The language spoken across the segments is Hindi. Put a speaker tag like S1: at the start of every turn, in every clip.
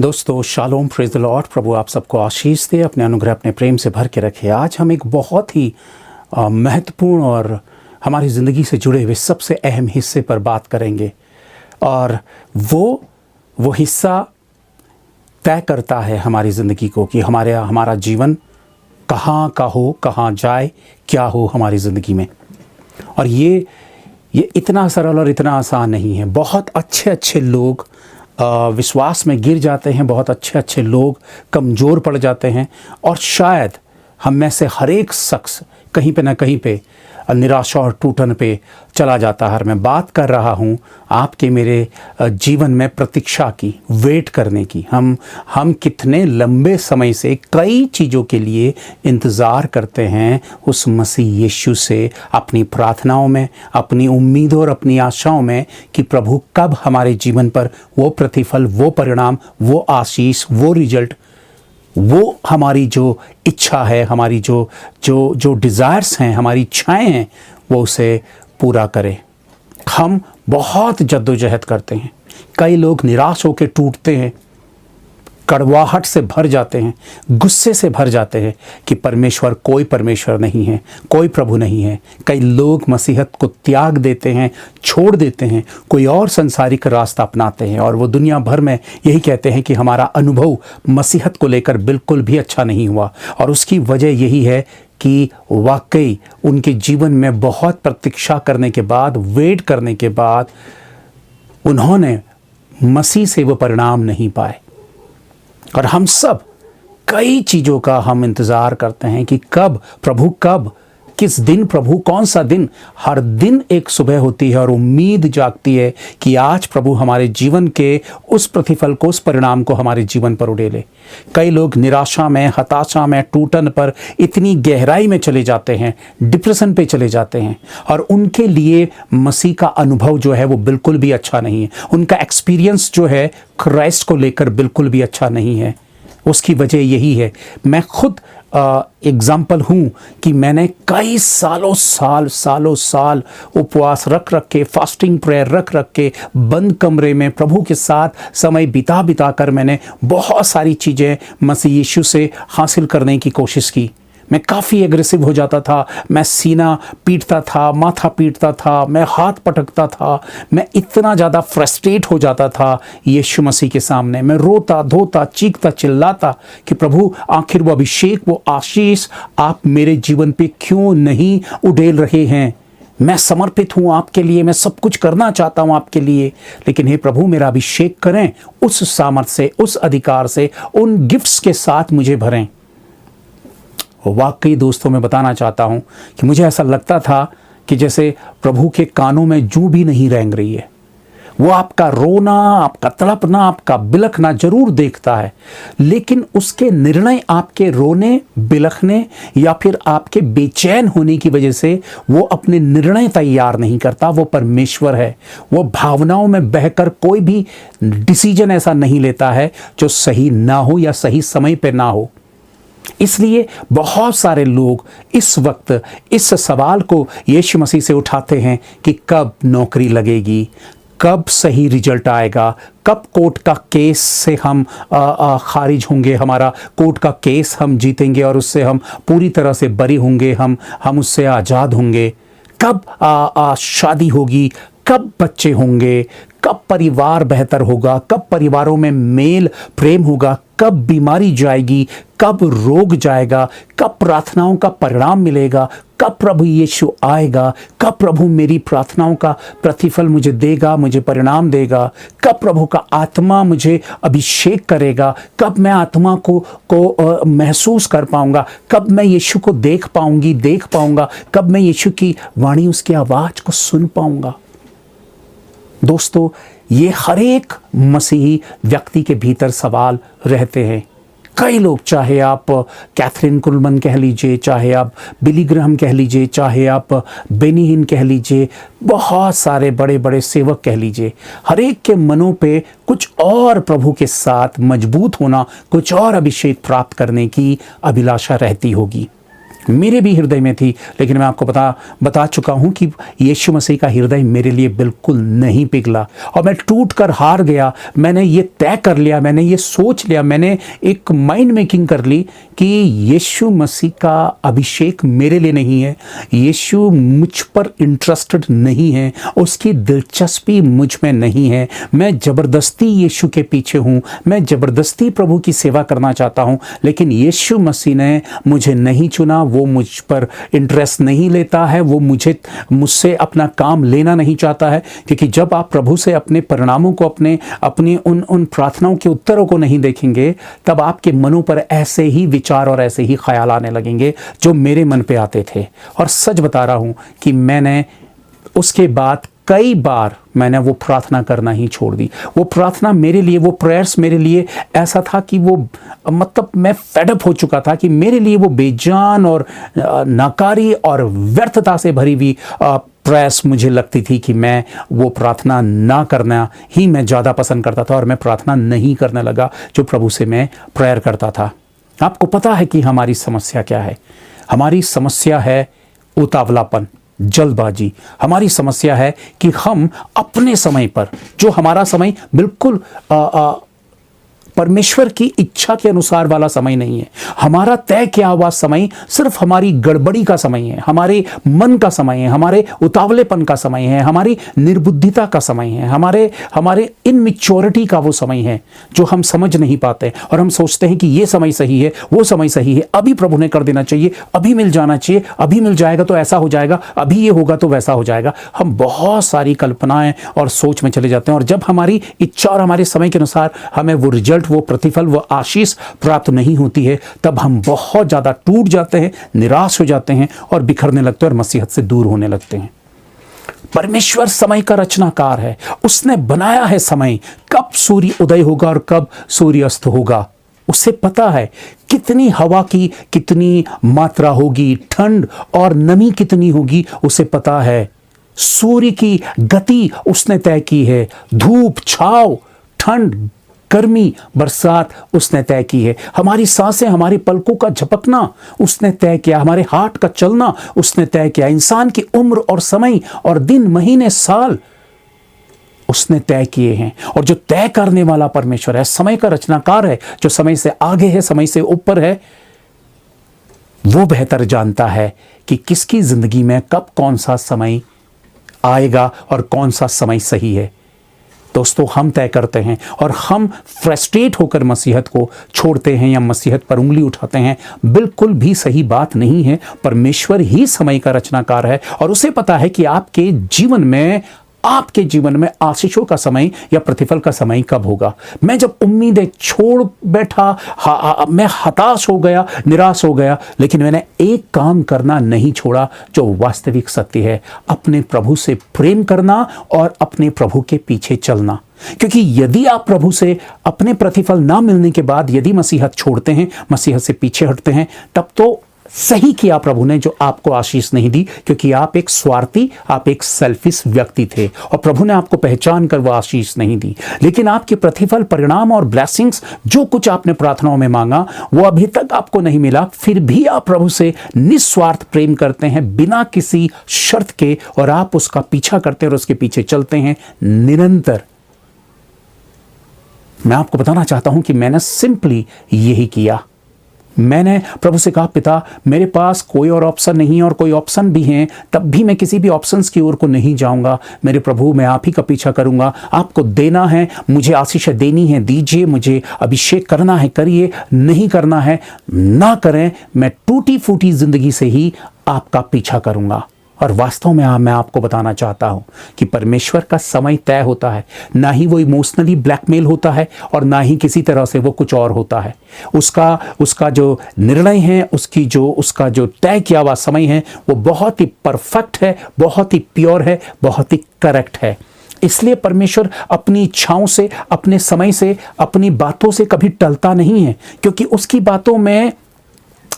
S1: दोस्तों शालोम, प्रेज द लॉर्ड। प्रभु आप सबको आशीष दे, अपने अनुग्रह अपने प्रेम से भर के रखे। आज हम एक बहुत ही महत्वपूर्ण और हमारी ज़िंदगी से जुड़े हुए सबसे अहम हिस्से पर बात करेंगे, और वो हिस्सा तय करता है हमारी ज़िंदगी को कि हमारा जीवन कहाँ का हो, कहाँ जाए, क्या हो हमारी ज़िंदगी में। और ये इतना सरल और इतना आसान नहीं है। बहुत अच्छे लोग विश्वास में गिर जाते हैं, बहुत अच्छे लोग कमज़ोर पड़ जाते हैं, और शायद हम में से हर एक शख्स कहीं पे ना कहीं पे निराशा और टूटन पे चला जाता है। मैं बात कर रहा हूँ आपके मेरे जीवन में प्रतीक्षा की, वेट करने की। हम कितने लंबे समय से कई चीज़ों के लिए इंतज़ार करते हैं उस मसीह यीशु से, अपनी प्रार्थनाओं में, अपनी उम्मीदों और अपनी आशाओं में कि प्रभु कब हमारे जीवन पर वो प्रतिफल, वो परिणाम, वो आशीष, वो रिजल्ट, वो हमारी जो इच्छा है, हमारी जो डिज़ायर्स हैं, हमारी इच्छाएं हैं, वो उसे पूरा करे। हम बहुत जद्दोजहद करते हैं। कई लोग निराश होकर टूटते हैं, कड़वाहट से भर जाते हैं, गुस्से से भर जाते हैं कि कोई परमेश्वर नहीं है, कोई प्रभु नहीं है। कई लोग मसीहत को त्याग देते हैं, छोड़ देते हैं, कोई और संसारिक रास्ता अपनाते हैं, और वो दुनिया भर में यही कहते हैं कि हमारा अनुभव मसीहत को लेकर बिल्कुल भी अच्छा नहीं हुआ। और उसकी वजह यही है कि वाकई उनके जीवन में बहुत प्रतीक्षा करने के बाद, वेट करने के बाद, उन्होंने मसीह से वो परिणाम नहीं पाए। और हम सब कई चीज़ों का हम इंतज़ार करते हैं कि कब, किस दिन प्रभु, कौन सा दिन। हर दिन एक सुबह होती है और उम्मीद जागती है कि आज प्रभु हमारे जीवन के उस प्रतिफल को, उस परिणाम को हमारे जीवन पर उड़ेले। कई लोग निराशा में, हताशा में, टूटन पर इतनी गहराई में चले जाते हैं, डिप्रेशन पे चले जाते हैं, और उनके लिए मसीह का अनुभव जो है वो बिल्कुल भी अच्छा नहीं है। उनका एक्सपीरियंस जो है क्राइस्ट को लेकर बिल्कुल भी अच्छा नहीं है। उसकी वजह यही है, मैं खुद एग्जाम्पल हूँ कि मैंने कई सालों साल उपवास रख के, फास्टिंग प्रेयर रख के, बंद कमरे में प्रभु के साथ समय बिता कर मैंने बहुत सारी चीज़ें मसीह यीशु से हासिल करने की कोशिश की। मैं काफ़ी एग्रेसिव हो जाता था, मैं सीना पीटता था, माथा पीटता था, मैं हाथ पटकता था, मैं इतना ज़्यादा फ्रस्ट्रेट हो जाता था यीशु मसीह के सामने। मैं रोता धोता, चीखता चिल्लाता कि प्रभु आखिर वो अभिषेक, वो आशीष आप मेरे जीवन पे क्यों नहीं उड़ेल रहे हैं। मैं समर्पित हूँ आपके लिए, मैं सब कुछ करना चाहता हूँ आपके लिए, लेकिन हे प्रभु मेरा अभिषेक करें, उस सामर्थ्य से, उस अधिकार से, उन गिफ्ट्स के साथ मुझे भरें। वाकई दोस्तों मैं बताना चाहता हूँ कि मुझे ऐसा लगता था कि जैसे प्रभु के कानों में जूं भी नहीं रेंग रही है। वो आपका रोना, आपका तड़पना, आपका बिलखना जरूर देखता है, लेकिन उसके निर्णय आपके रोने, बिलखने या फिर आपके बेचैन होने की वजह से वो अपने निर्णय तैयार नहीं करता। वो परमेश्वर है। वो भावनाओं में बहकर कोई भी डिसीजन ऐसा नहीं लेता है जो सही ना हो या सही समय पे ना हो। इसलिए बहुत सारे लोग इस वक्त इस सवाल को यीशु मसीह से उठाते हैं कि कब नौकरी लगेगी, कब सही रिजल्ट आएगा, कब कोर्ट का केस से हम खारिज होंगे, हमारा कोर्ट का केस हम जीतेंगे और उससे हम पूरी तरह से बरी होंगे, हम उससे आज़ाद होंगे, कब शादी होगी, कब बच्चे होंगे, कब परिवार बेहतर होगा, कब परिवारों में मेल प्रेम होगा, कब बीमारी जाएगी, कब रोग जाएगा, कब प्रार्थनाओं का परिणाम मिलेगा, कब प्रभु यीशु आएगा, कब प्रभु मेरी प्रार्थनाओं का प्रतिफल मुझे देगा, मुझे परिणाम देगा, कब प्रभु का आत्मा मुझे अभिषेक करेगा, कब मैं आत्मा को महसूस कर पाऊंगा, कब मैं यीशु को देख पाऊंगा, कब मैं यीशु की वाणी, उसकी आवाज़ को सुन पाऊंगा। दोस्तों ये हर एक मसीही व्यक्ति के भीतर सवाल रहते हैं। कई लोग, चाहे आप कैथरीन कुलमन कह लीजिए, चाहे आप बिली ग्राहम कह लीजिए, चाहे आप बेनी हिन कह लीजिए, बहुत सारे बड़े बड़े सेवक कह लीजिए, हर एक के मनों पे कुछ और प्रभु के साथ मजबूत होना, कुछ और अभिषेक प्राप्त करने की अभिलाषा रहती होगी। मेरे भी हृदय में थी, लेकिन मैं आपको बता चुका हूं कि यीशु मसीह का हृदय मेरे लिए बिल्कुल नहीं पिघला और मैं टूट कर हार गया। मैंने ये तय कर लिया, मैंने ये सोच लिया, मैंने एक माइंड मेकिंग कर ली कि यीशु मसीह का अभिषेक मेरे लिए नहीं है, यीशु मुझ पर इंटरेस्टेड नहीं है, उसकी दिलचस्पी मुझ में नहीं है। मैं ज़बरदस्ती यीशु के पीछे हूँ, मैं ज़बरदस्ती प्रभु की सेवा करना चाहता हूँ, लेकिन यीशु मसीह ने मुझे नहीं चुना, वो मुझ पर इंटरेस्ट नहीं लेता है, वो मुझसे अपना काम लेना नहीं चाहता है। क्योंकि जब आप प्रभु से अपने परिणामों को, अपनी उन प्रार्थनाओं के उत्तरों को नहीं देखेंगे, तब आपके मनों पर ऐसे ही विचार और ऐसे ही ख्याल आने लगेंगे जो मेरे मन पे आते थे। और सच बता रहा हूँ कि मैंने उसके बाद कई बार मैंने वो प्रार्थना करना ही छोड़ दी। वो प्रार्थना मेरे लिए, वो प्रेयर्स मेरे लिए ऐसा था कि वो मतलब मैं फेडअप हो चुका था कि मेरे लिए वो बेजान और नाकारी और व्यर्थता से भरी हुई प्रेयर्स मुझे लगती थी कि मैं वो प्रार्थना ना करना ही मैं ज़्यादा पसंद करता था और मैं प्रार्थना नहीं करने लगा जो प्रभु से मैं प्रेयर करता था। आपको पता है कि हमारी समस्या क्या है? हमारी समस्या है उतावलापन, जल्दबाजी। हमारी समस्या है कि हम अपने समय पर, जो हमारा समय बिल्कुल परमेश्वर की इच्छा के अनुसार वाला समय नहीं है, हमारा तय किया हुआ समय सिर्फ हमारी गड़बड़ी का समय है, हमारे मन का समय है, हमारे उतावलेपन का समय है, हमारी निर्बुद्धिता का समय है, हमारे इनमेच्योरिटी का वो समय है जो हम समझ नहीं पाते और हम सोचते हैं कि ये समय सही है, वो समय सही है, अभी प्रभु ने कर देना चाहिए, अभी मिल जाना चाहिए, अभी मिल जाएगा तो ऐसा हो जाएगा, अभी ये होगा तो वैसा हो जाएगा। हम बहुत सारी कल्पनाएं और सोच में चले जाते हैं और जब हमारी इच्छा और हमारे समय के अनुसार हमें वो रिजल्ट, वो प्रतिफल, वो आशीष प्राप्त नहीं होती है, तब हम बहुत ज़्यादा टूट जाते हैं, निराश हो जाते हैं और बिखरने लगते हैं और मसीहत से दूर होने लगते हैं। परमेश्वर समय का रचनाकार है, उसने बनाया है समय, कब सूर्य उदय होगा और कब सूर्य अस्त होगा। उसे पता है कितनी हवा की कितनी मात्रा होगी, ठंड और नमी कितनी होगी, उसे पता है। सूर्य की गति उसने तय की है, धूप, छाव, ठंड, गर्मी, बरसात उसने तय की है। हमारी सांसें, हमारे पलकों का झपकना उसने तय किया, हमारे हार्ट का चलना उसने तय किया, इंसान की उम्र और समय और दिन, महीने, साल उसने तय किए हैं। और जो तय करने वाला परमेश्वर है, समय का रचनाकार है, जो समय से आगे है, समय से ऊपर है, वो बेहतर जानता है कि किसकी जिंदगी में कब कौन सा समय आएगा और कौन सा समय सही है। दोस्तों, हम तय करते हैं और हम फ्रस्ट्रेट होकर मसीहत को छोड़ते हैं या मसीहत पर उंगली उठाते हैं, बिल्कुल भी सही बात नहीं है। परमेश्वर ही समय का रचनाकार है और उसे पता है कि आपके जीवन में आशीषों का समय या प्रतिफल का समय कब होगा। मैं जब उम्मीदें छोड़ बैठा, मैं हताश हो गया, निराश हो गया, लेकिन मैंने एक काम करना नहीं छोड़ा जो वास्तविक सत्य है, अपने प्रभु से प्रेम करना और अपने प्रभु के पीछे चलना। क्योंकि यदि आप प्रभु से अपने प्रतिफल ना मिलने के बाद यदि मसीहत छोड़ते हैं, मसीहत से पीछे हटते हैं, तब तो सही किया प्रभु ने जो आपको आशीष नहीं दी, क्योंकि आप एक स्वार्थी, आप एक सेल्फिश व्यक्ति थे और प्रभु ने आपको पहचान कर वो आशीष नहीं दी। लेकिन आपके प्रतिफल, परिणाम और ब्लेसिंग्स, जो कुछ आपने प्रार्थनाओं में मांगा, वो अभी तक आपको नहीं मिला, फिर भी आप प्रभु से निस्वार्थ प्रेम करते हैं, बिना किसी शर्त के, और आप उसका पीछा करते हैं और उसके पीछे चलते हैं निरंतर। मैं आपको बताना चाहता हूं कि मैंने सिंपली यही किया। मैंने प्रभु से कहा, पिता, मेरे पास कोई और ऑप्शन नहीं, और कोई ऑप्शन भी हैं तब भी मैं किसी भी ऑप्शंस की ओर को नहीं जाऊंगा। मेरे प्रभु, मैं आप ही का पीछा करूंगा। आपको देना है, मुझे आशीष देनी है, दीजिए, मुझे अभिषेक करना है, करिए, नहीं करना है ना करें। मैं टूटी फूटी जिंदगी से ही आपका पीछा करूंगा। और वास्तव में मैं आपको बताना चाहता हूं कि परमेश्वर का समय तय होता है, ना ही वो इमोशनली ब्लैकमेल होता है और ना ही किसी तरह से वो कुछ और होता है। उसका जो निर्णय है, उसका जो तय किया हुआ समय है, वो बहुत ही परफेक्ट है, बहुत ही प्योर है, बहुत ही करेक्ट है। इसलिए परमेश्वर अपनी इच्छाओं से, अपने समय से, अपनी बातों से कभी टलता नहीं है, क्योंकि उसकी बातों में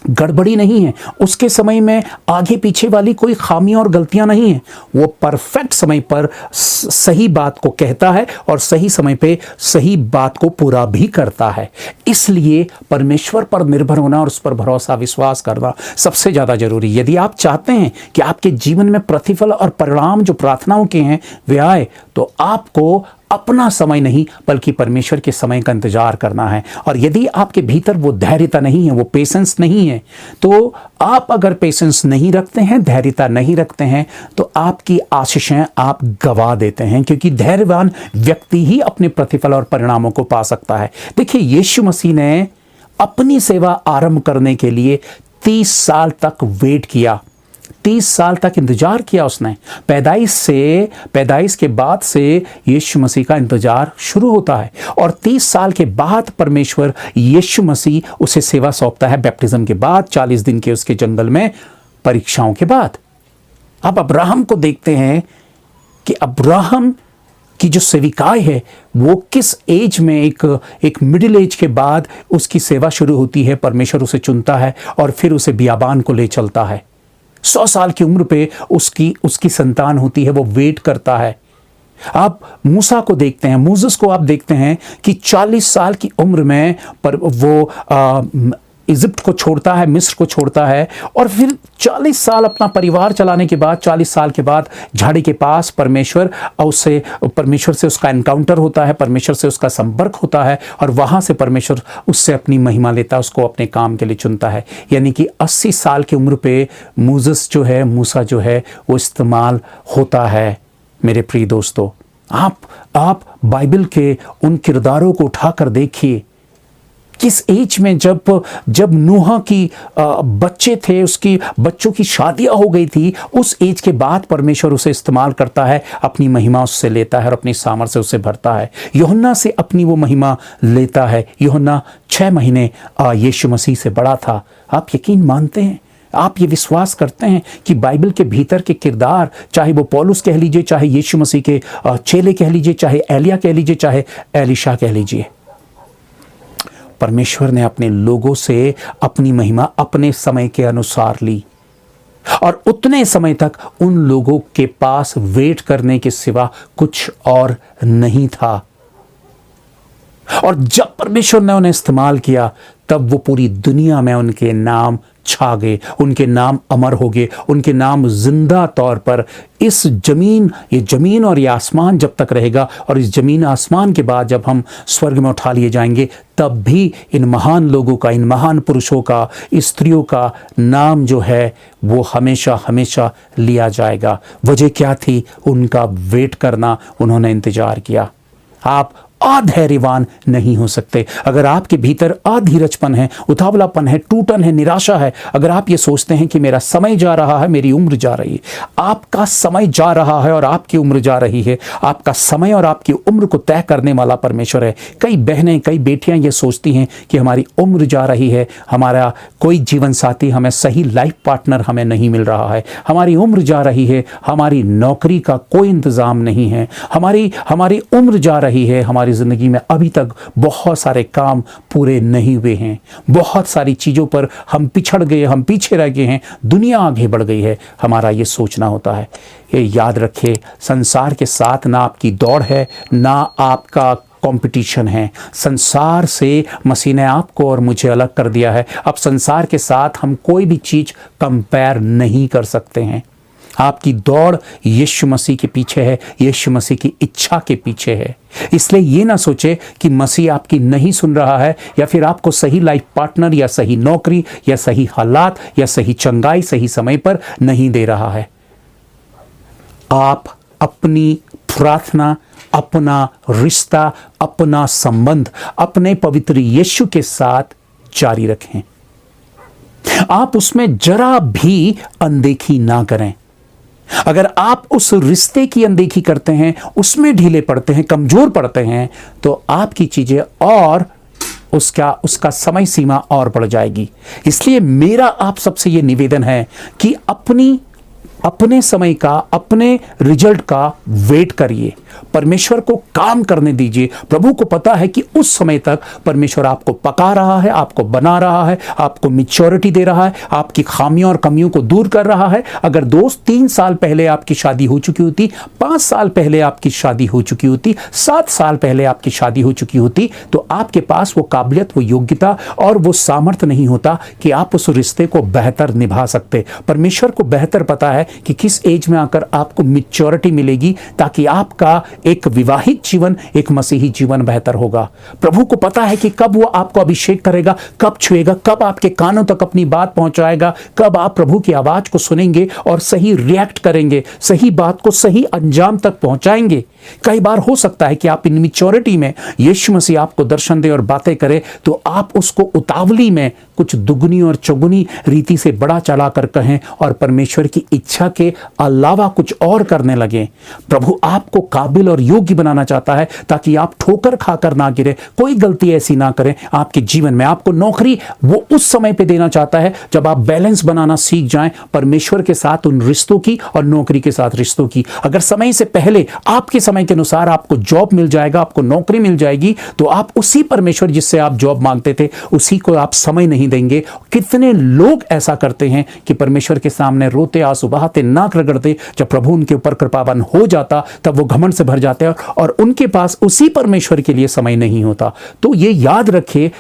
S1: गड़बड़ी नहीं है, उसके समय में आगे पीछे वाली कोई खामियां और गलतियां नहीं है। वो परफेक्ट समय पर सही बात को कहता है और सही समय पे सही बात को पूरा भी करता है। इसलिए परमेश्वर पर निर्भर होना और उस पर भरोसा विश्वास करना सबसे ज़्यादा जरूरी। यदि आप चाहते हैं कि आपके जीवन में प्रतिफल और परिणाम जो प्रार्थनाओं के हैं वे आए, तो आपको अपना समय नहीं बल्कि परमेश्वर के समय का इंतजार करना है। और यदि आपके भीतर वो धैर्यता नहीं है, वो पेशेंस नहीं है, तो आप अगर पेशेंस नहीं रखते हैं, धैर्यता नहीं रखते हैं, तो आपकी आशीषें आप गवा देते हैं, क्योंकि धैर्यवान व्यक्ति ही अपने प्रतिफल और परिणामों को पा सकता है। देखिए, यीशु मसीह ने अपनी सेवा आरंभ करने के लिए 30 साल तक वेट किया, 30 साल तक इंतजार किया उसने। पैदाइश के बाद से यीशु मसीह का इंतजार शुरू होता है और 30 साल के बाद परमेश्वर यीशु मसीह उसे सेवा सौंपता है, बैप्टिज्म के बाद, 40 दिन के उसके जंगल में परीक्षाओं के बाद। अब अब्राहम को देखते हैं कि अब्राहम की जो सेविकाई है वो किस एज में, एक मिडिल एज के बाद उसकी सेवा शुरू होती है। परमेश्वर उसे चुनता है और फिर उसे बियाबान को ले चलता है। 100 साल की उम्र पे उसकी संतान होती है, वो वेट करता है। आप मूसा को देखते हैं, मूसेस को आप देखते हैं कि 40 साल की उम्र में पर वो इजिप्ट को छोड़ता है, मिस्र को छोड़ता है और फिर 40 साल अपना परिवार चलाने के बाद, 40 साल के बाद झाड़ी के पास परमेश्वर से उसका एनकाउंटर होता है, परमेश्वर से उसका संपर्क होता है और वहाँ से परमेश्वर उससे अपनी महिमा लेता है, उसको अपने काम के लिए चुनता है। यानी कि 80 साल की उम्र पे मूसा जो है वो इस्तेमाल होता है। मेरे प्रिय दोस्तों, आप बाइबल के उन किरदारों को उठाकर देखिए, किस एज में जब नूह की बच्चे थे, उसकी बच्चों की शादियां हो गई थी, उस एज के बाद परमेश्वर उसे इस्तेमाल करता है, अपनी महिमा उससे लेता है और अपनी सामर्थ्य से उसे भरता है। यूहन्ना से अपनी वो महिमा लेता है। यूहन्ना 6 महीने यीशु मसीह से बड़ा था। आप यकीन मानते हैं, आप ये विश्वास करते हैं कि बाइबल के भीतर के किरदार, चाहे वो पौलुस कह लीजिए, चाहे यीशु मसीह के चेले कह लीजिए, चाहे एलिया कह लीजिए, चाहे एलीशा कह लीजिए, परमेश्वर ने अपने लोगों से अपनी महिमा अपने समय के अनुसार ली और उतने समय तक उन लोगों के पास वेट करने के सिवा कुछ और नहीं था। और जब परमेश्वर ने उन्हें इस्तेमाल किया, तब वो पूरी दुनिया में उनके नाम छा गए, उनके नाम अमर हो गए, उनके नाम जिंदा तौर पर ये जमीन और ये आसमान जब तक रहेगा, और इस जमीन आसमान के बाद जब हम स्वर्ग में उठा लिए जाएंगे, तब भी इन महान लोगों का, इन महान पुरुषों का, स्त्रियों का नाम जो है वो हमेशा हमेशा लिया जाएगा। वजह क्या थी? उनका वेट करना, उन्होंने इंतजार किया। आप अधैर्यवान नहीं हो सकते। अगर आपके भीतर अधीरजपन है, उतावलापन है, टूटन है, निराशा है, अगर आप ये सोचते हैं कि मेरा समय जा रहा है, मेरी उम्र जा रही है, आपका समय जा रहा है और आपकी उम्र जा रही है। आपका समय और आपकी उम्र को तय करने वाला परमेश्वर है। कई बहनें, कई बेटियां ये सोचती हैं कि हमारी उम्र जा रही है, हमारा कोई जीवन साथी, हमें सही लाइफ पार्टनर हमें नहीं मिल रहा है, हमारी उम्र जा रही है, हमारी नौकरी का कोई इंतजाम नहीं है, हमारी उम्र जा रही है, हमारी जिंदगी में अभी तक बहुत सारे काम पूरे नहीं हुए हैं, बहुत सारी चीजों पर हम पिछड़ गए, हम पीछे रह गए हैं, दुनिया आगे बढ़ गई है। हमारा ये सोचना होता है। ये याद रखें, संसार के साथ ना आपकी दौड़ है, ना आपका कंपटीशन है। संसार से मसीह ने आपको और मुझे अलग कर दिया है। अब संसार के साथ हम कोई भी चीज कंपेयर नहीं कर सकते हैं। आपकी दौड़ यीशु मसीह के पीछे है, यीशु मसीह की इच्छा के पीछे है। इसलिए ये ना सोचे कि मसीह आपकी नहीं सुन रहा है, या फिर आपको सही लाइफ पार्टनर या सही नौकरी या सही हालात या सही चंगाई सही समय पर नहीं दे रहा है। आप अपनी प्रार्थना, अपना रिश्ता, अपना संबंध अपने पवित्र यीशु के साथ जारी रखें। आप उसमें जरा भी अनदेखी ना करें। अगर आप उस रिश्ते की अनदेखी करते हैं, उसमें ढीले पड़ते हैं, कमजोर पड़ते हैं, तो आपकी चीजें और उसका समय सीमा और बढ़ जाएगी। इसलिए मेरा आप सबसे यह निवेदन है कि अपने समय का, अपने रिजल्ट का वेट करिए। परमेश्वर को काम करने दीजिए। प्रभु को पता है कि उस समय तक परमेश्वर आपको पका रहा है, आपको बना रहा है, आपको मैच्योरिटी दे रहा है, आपकी खामियों और कमियों को दूर कर रहा है। अगर दोस्त 3 साल पहले आपकी शादी हो चुकी होती, 5 साल पहले आपकी शादी हो चुकी होती, 7 साल पहले आपकी शादी हो चुकी होती, तो आपके पास वो काबिलियत, वो योग्यता और वो सामर्थ्य नहीं होता कि आप उस रिश्ते को बेहतर निभा सकते। परमेश्वर को बेहतर पता है कि किस एज में आकर आपको मैच्योरिटी मिलेगी ताकि आपका एक विवाहित जीवन, एक मसीही जीवन बेहतर होगा। प्रभु को पता है कि कब वो आपको अभिषेक करेगा, कब छुएगा, कब आपके कानों तक अपनी बात पहुंचाएगा, कब आप प्रभु की आवाज को सुनेंगे और सही रिएक्ट करेंगे, सही बात को सही अंजाम तक पहुंचाएंगे। कई बार हो सकता है कि आप इन मैच्योरिटी में यीशु मसीह आपको दर्शन दे और बातें करे तो आप उसको उतावली में कुछ दुगनी और चौगुनी रीति से बड़ा चला कर कहें और परमेश्वर की इच्छा के अलावा कुछ और करने लगे। प्रभु आपको काबिल और योग्य बनाना चाहता है ताकि आप ठोकर खाकर ना गिरे, कोई गलती ऐसी ना करें आपके जीवन में। आपको नौकरी वो उस समय पे देना चाहता है जब आप बैलेंस बनाना सीख जाएं परमेश्वर के साथ उन रिश्तों की और नौकरी के साथ रिश्तों की। अगर समय से पहले आपके समय के अनुसार आपको जॉब मिल जाएगा, आपको नौकरी मिल जाएगी, तो आप उसी परमेश्वर जिससे आप जॉब मांगते थे उसी को आप समय नहीं देंगे। कितने लोग ऐसा करते हैं कि परमेश्वर के सामने रोते, आंसू बहाते, नाक रगड़ते, जब प्रभु उनके ऊपर कृपावान हो जाता तब वो घमंड से भर जाते हैं और उनके पास उसी परमेश्वर के लिए समय नहीं होता। तो ये याद रखिए,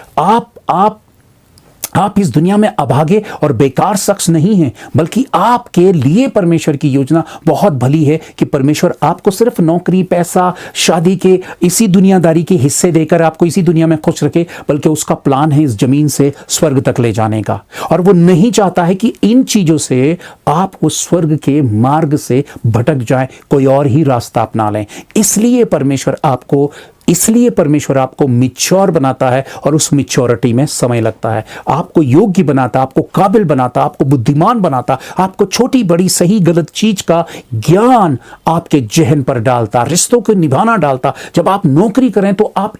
S1: आप इस दुनिया में अभागे और बेकार शख्स नहीं हैं, बल्कि आपके लिए परमेश्वर की योजना बहुत भली है कि परमेश्वर आपको सिर्फ नौकरी, पैसा, शादी के इसी दुनियादारी के हिस्से देकर आपको इसी दुनिया में खुश रखे, बल्कि उसका प्लान है इस जमीन से स्वर्ग तक ले जाने का। और वो नहीं चाहता है कि इन चीजों से आप उस स्वर्ग के मार्ग से भटक जाएं, कोई और ही रास्ता अपना लें। इसलिए परमेश्वर आपको मैच्योर बनाता है और उस मैच्योरिटी में समय लगता है। आपको योग्य बनाता, आपको काबिल बनाता, आपको बुद्धिमान बनाता, आपको छोटी बड़ी सही गलत चीज का ज्ञान आपके जहन पर डालता, रिश्तों को निभाना डालता। जब आप नौकरी करें तो आप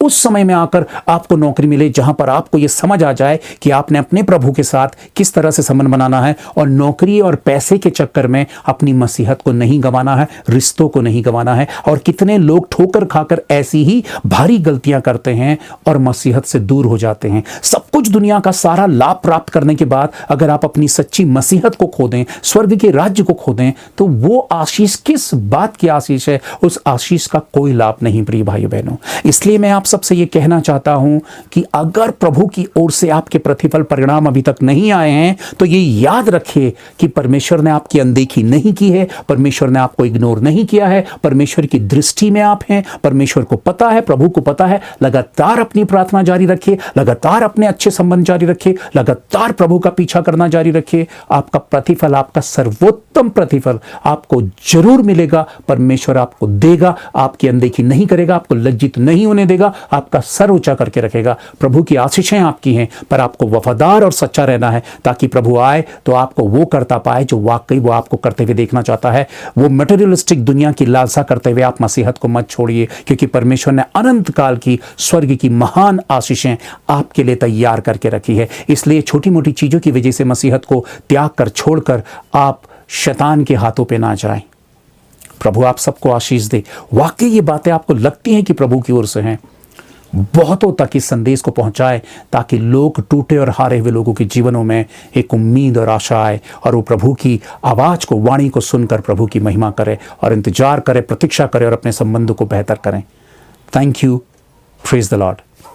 S1: उस समय में आकर आपको नौकरी मिले जहां पर आपको यह समझ आ जाए कि आपने अपने प्रभु के साथ किस तरह से संबंध बनाना है और नौकरी और पैसे के चक्कर में अपनी मसीहत को नहीं गंवाना है, रिश्तों को नहीं गंवाना है। और कितने लोग ठोकर खाकर ऐसी ही भारी गलतियां करते हैं और मसीहत से दूर हो जाते हैं। सब कुछ दुनिया का सारा लाभ प्राप्त करने के बाद अगर आप अपनी सच्ची मसीहत को खो दें, स्वर्ग के राज्य को खो दें, तो वो आशीष किस बात की आशीष है? उस आशीष का कोई लाभ नहीं प्रिय भाइयों बहनों। इसलिए मैं आप सबसे ये कहना चाहता हूं कि अगर प्रभु की ओर से आपके प्रतिफल परिणाम अभी तक नहीं आए हैं तो ये याद रखिए कि परमेश्वर ने आपकी अनदेखी नहीं की है, परमेश्वर ने आपको इग्नोर नहीं किया है, परमेश्वर की दृष्टि में आप हैं, परमेश्वर को पता है, प्रभु को पता है। लगातार अपनी प्रार्थना जारी रखिए, लगातार अपने अच्छे संबंध जारी रखिए, लगातार प्रभु का पीछा करना जारी रखिए। आपका प्रतिफल, आपका सर्वोत्तम प्रतिफल आपको जरूर मिलेगा। परमेश्वर आपको देगा, आपकी अनदेखी नहीं करेगा, आपको लज्जित नहीं होने देगा, आपका सर ऊंचा करके रखेगा। प्रभु की आशीषें आपकी हैं, पर आपको वफादार और सच्चा रहना है ताकि प्रभु आए तो आपको वो करता पाए जो वाकई वो आपको करते हुए देखना चाहता है। वो मटेरियलिस्टिक दुनिया की लालसा करते हुए आप मसीहत को मत छोड़िए, क्योंकि परमेश्वर ने अनंत काल की स्वर्ग की महान आशीषें आपके लिए तैयार करके रखी है। इसलिए छोटी मोटी चीजों की वजह से मसीहत को त्याग कर, छोड़कर आप शैतान के हाथों पे ना जाएं। प्रभु आप सबको आशीष दे। वाकई ये बातें आपको लगती हैं कि प्रभु की ओर से हैं, बहुतों तक इस संदेश को पहुंचाए ताकि लोग, टूटे और हारे हुए लोगों के जीवनों में एक उम्मीद और आशा आए और वो प्रभु की आवाज को, वाणी को सुनकर प्रभु की महिमा करे और इंतजार करे, प्रतीक्षा करे और अपने संबंधों को बेहतर करें। Thank you. Praise the Lord.